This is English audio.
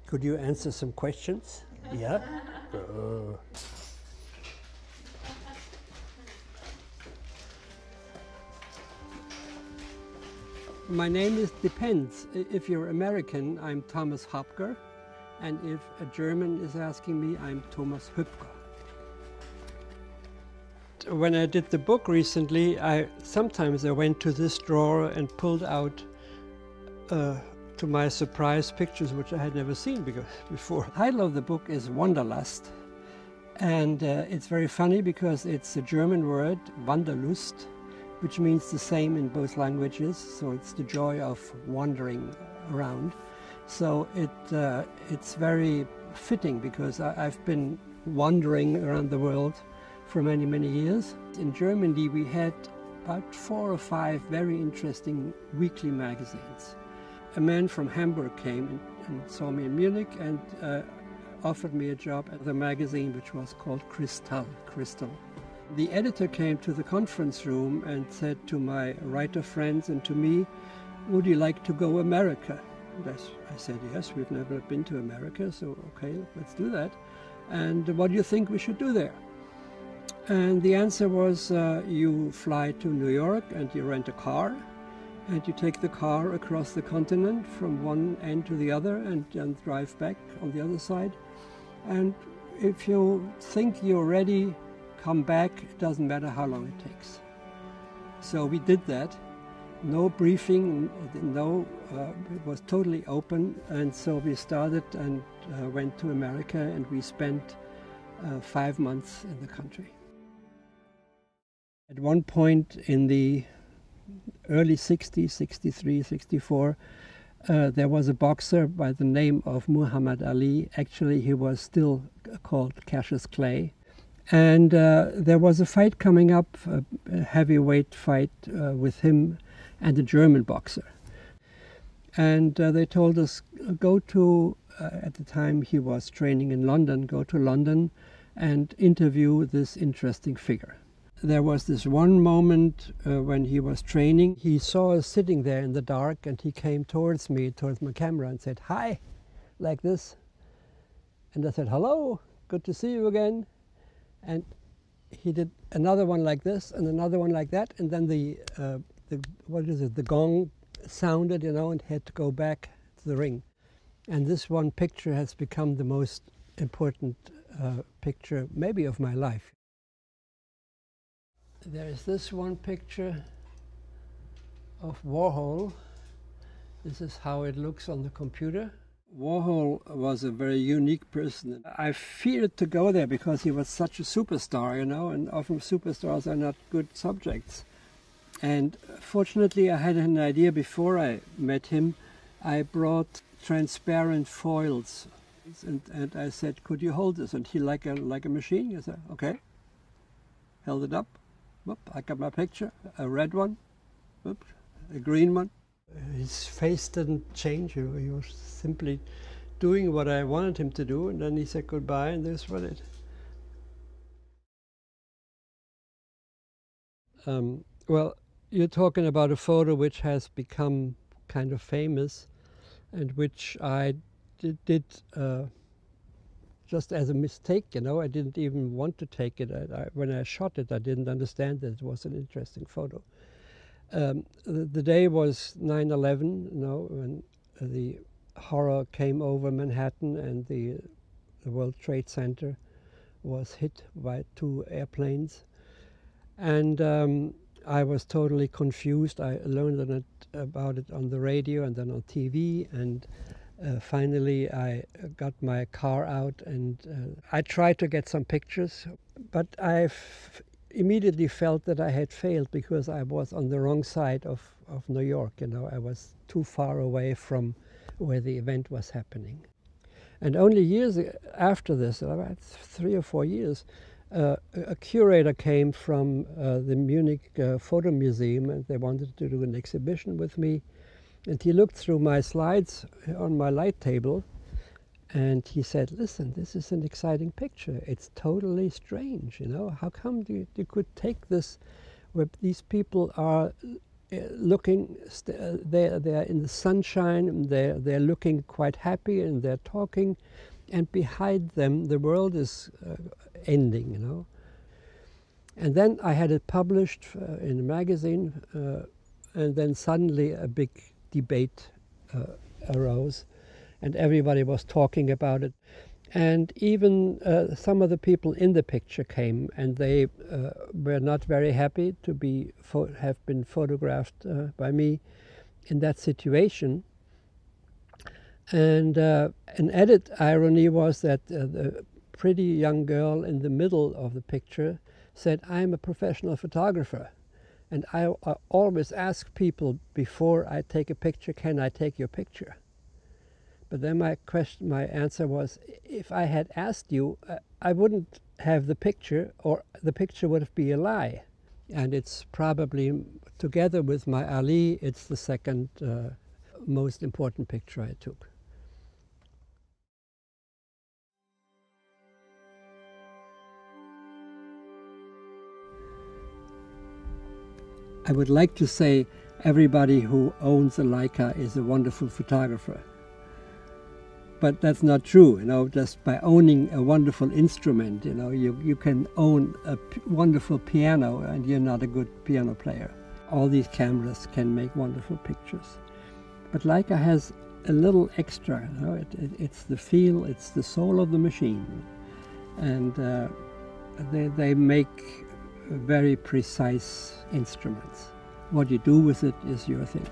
Could you answer some questions? Yeah? My name depends. If you're American, I'm Thomas Hoepker. And if a German is asking me, I'm Thomas Hoepker. When I did the book recently, sometimes I went to this drawer and pulled out, to my surprise, pictures which I had never seen before. The title of the book is Wanderlust. And it's very funny because it's a German word, Wanderlust, which means the same in both languages. So it's the joy of wandering around. So it's very fitting because I've been wandering around the world for many, many years. In Germany, we had about 4 or 5 very interesting weekly magazines. A man from Hamburg came and saw me in Munich and offered me a job at the magazine which was called Crystal. The editor came to the conference room and said to my writer friends and to me, "Would you like to go America?" And I said, "Yes, we've never been to America, so okay, let's do that. And what do you think we should do there?" And the answer was, you fly to New York and you rent a car and you take the car across the continent from one end to the other and drive back on the other side. And if you think you're ready, come back. It doesn't matter how long it takes. So we did that. No briefing, it was totally open. And so we started and went to America, and we spent 5 months in the country. At one point in the early 60s, 63, 64, there was a boxer by the name of Muhammad Ali. Actually, he was still called Cassius Clay. And there was a fight coming up, a heavyweight fight with him and a German boxer. And they told us, go to, at the time he was training in London, go to London and interview this interesting figure. There was this one moment when he was training. He saw us sitting there in the dark, and he came towards me, towards my camera, and said, "Hi," like this. And I said, "Hello, good to see you again." And he did another one like this and another one like that, and then the gong sounded, and had to go back to the ring. And this one picture has become the most important picture maybe of my life. There is this one picture of Warhol. This is how it looks on the computer. Warhol was a very unique person. I feared to go there because he was such a superstar, and often superstars are not good subjects. And fortunately, I had an idea before I met him. I brought transparent foils, and I said, "Could you hold this?" And he, like a machine, he said, "Okay." Held it up. Whoop, I got my picture, a red one, whoop, a green one. His face didn't change. He was simply doing what I wanted him to do, and then he said goodbye, and this was it. Well, you're talking about a photo which has become kind of famous, and which I did just as a mistake, I didn't even want to take it. When I shot it, I didn't understand that it was an interesting photo. The day was 9/11, when the horror came over Manhattan and the World Trade Center was hit by 2 airplanes. And I was totally confused. I learned about it on the radio and then on TV, and finally I got my car out and I tried to get some pictures, but I immediately felt that I had failed because I was on the wrong side of New York. I was too far away from where the event was happening. And only years after this, about 3 or 4 years, a curator came from the Munich Photo Museum, and they wanted to do an exhibition with me. And he looked through my slides on my light table, and he said, "Listen, this is an exciting picture. It's totally strange, How come you could take this, where these people are looking, they're in the sunshine, they're looking quite happy and they're talking, and behind them the world is ending, you know. And then I had it published in a magazine, and then suddenly a big debate arose, and everybody was talking about it. And even some of the people in the picture came, and they were not very happy to have been photographed by me in that situation. And an added irony was that the pretty young girl in the middle of the picture said, "I'm a professional photographer, and I always ask people before I take a picture, can I take your picture?" But then my answer was, if I had asked you, I wouldn't have the picture, or the picture would be a lie. And it's probably, together with my Ali, it's the second most important picture I took. I would like to say everybody who owns a Leica is a wonderful photographer. But that's not true, you know. Just by owning a wonderful instrument, you know, you can own a wonderful piano and you're not a good piano player. All these cameras can make wonderful pictures. But Leica has a little extra, you know. It's the feel, it's the soul of the machine. And they make very precise instruments. What you do with it is your thing.